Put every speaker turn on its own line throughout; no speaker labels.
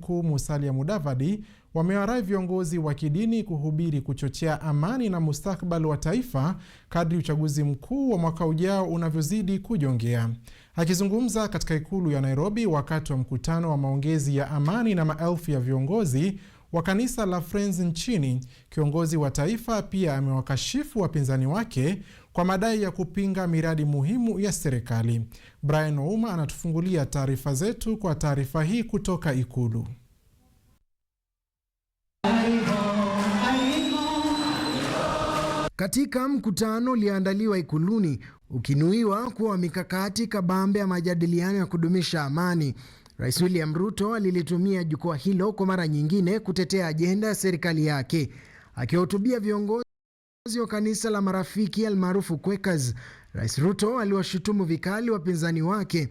Mkuu Musalia Mudavadi wamewarai viongozi wa kidini kuhubiri kuchochea amani na mustakabali wa taifa kadri uchaguzi mkuu wa mwaka ujao unavyozidi kujongea. Akizungumza katika ikulu ya Nairobi wakati wa mkutano wa maongezi ya amani na maelfu ya viongozi wa kanisa la Friends nchini, kiongozi wa taifa pia amewakashifu wapinzani wake kwa madai ya kupinga miradi muhimu ya serikali. Brian Ouma anatufungulia taarifa zetu kwa taarifa hii kutoka ikulu.
Katika mkutano ulioandaliwa ikuluni ukinuiwa kuwa mikakati kabambe ya majadiliano ya kudumisha amani, Rais William Ruto alilitumia jukwaa hilo kwa mara nyingine kutetea ajenda ya serikali yake. Akiwahutubia viongozi wa kanisa la Marafiki almaarufu Quakers, Rais Ruto aliwashutumu vikali wapinzani wake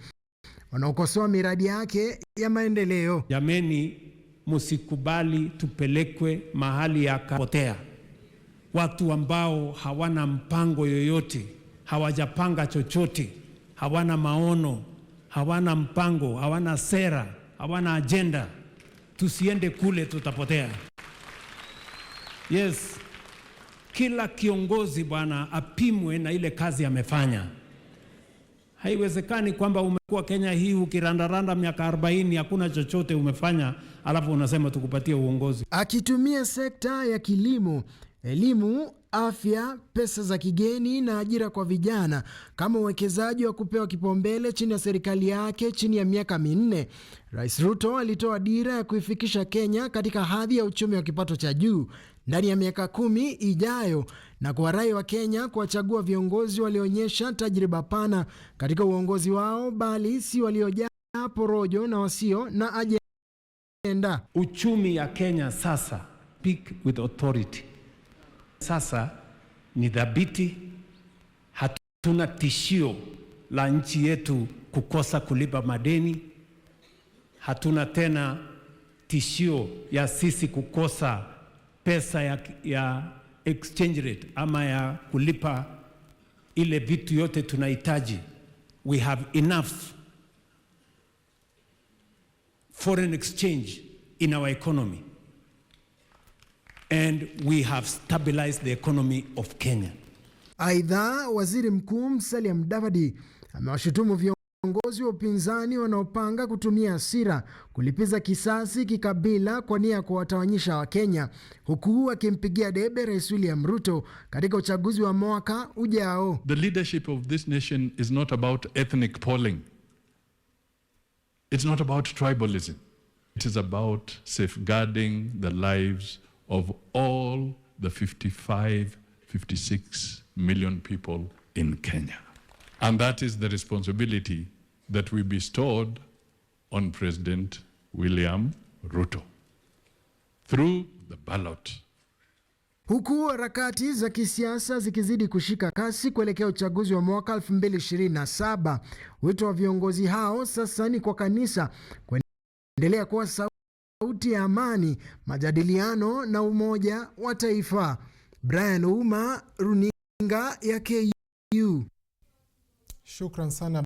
wanaokosoa miradi yake ya maendeleo.
Jameni, msikubali tupelekwe mahali ya kupotea. Watu ambao hawana mpango yoyote, hawajapanga chochote, hawana maono, hawana mpango, hawana sera, hawana agenda. Tusiende kule, tutapotea. Yes, kila kiongozi bwana apimwe na ile kazi amefanya. Haiwezekani kwamba umekuwa Kenya hii ukirandaranda miaka 40 hakuna chochote umefanya alafu unasema tukupatie uongozi.
Akitumia sekta ya kilimo, elimu, afya, pesa za kigeni na ajira kwa vijana kama uwekezaji wa kupewa kipaumbele chini ya serikali yake chini ya miaka 4, Rais Ruto alitoa dira ya kuifikisha Kenya katika hadhi ya uchumi wa kipato cha juu ndani ya miaka 10 ijayo, na kuwarai wa Kenya kuwachagua viongozi walioonyesha tajriba pana katika uongozi wao, bali si waliojaa porojo na wasio na ajenda.
Uchumi ya Kenya sasa speak with authority. Sasa ni dhabiti, hatuna tishio la nchi yetu kukosa kulipa madeni, hatuna tena tishio ya sisi kukosa pesa ya exchange rate ama ya kulipa ile vitu yote tunahitaji. We have enough foreign exchange in our economy. And we have stabilized the economy of Kenya.
Aidha, Waziri Mkuu Musalia Mudavadi amewashutumu viongozi wa upinzani wanaopanga kutumia hasira kulipiza kisasi kikabila kwa nia ya kuwatawanyisha Wakenya, huku akimpigia debe Rais William Ruto katika uchaguzi wa mwaka ujao.
The leadership of this nation is not about ethnic polling. It's not about tribalism. It is about safeguarding the lives of all the 56 million people in Kenya. And that is the responsibility that we bestowed on President William Ruto through the ballot.
Huku harakati za kisiasa zikizidi kushika kasi kuelekea uchaguzi wa mwaka 2027, wito wa viongozi hao sasa ni kwa kanisa kuendelea kuwa sauti ya amani, majadiliano na umoja wa taifa. Brian Ouma, runinga ya KU.
Shukran sana.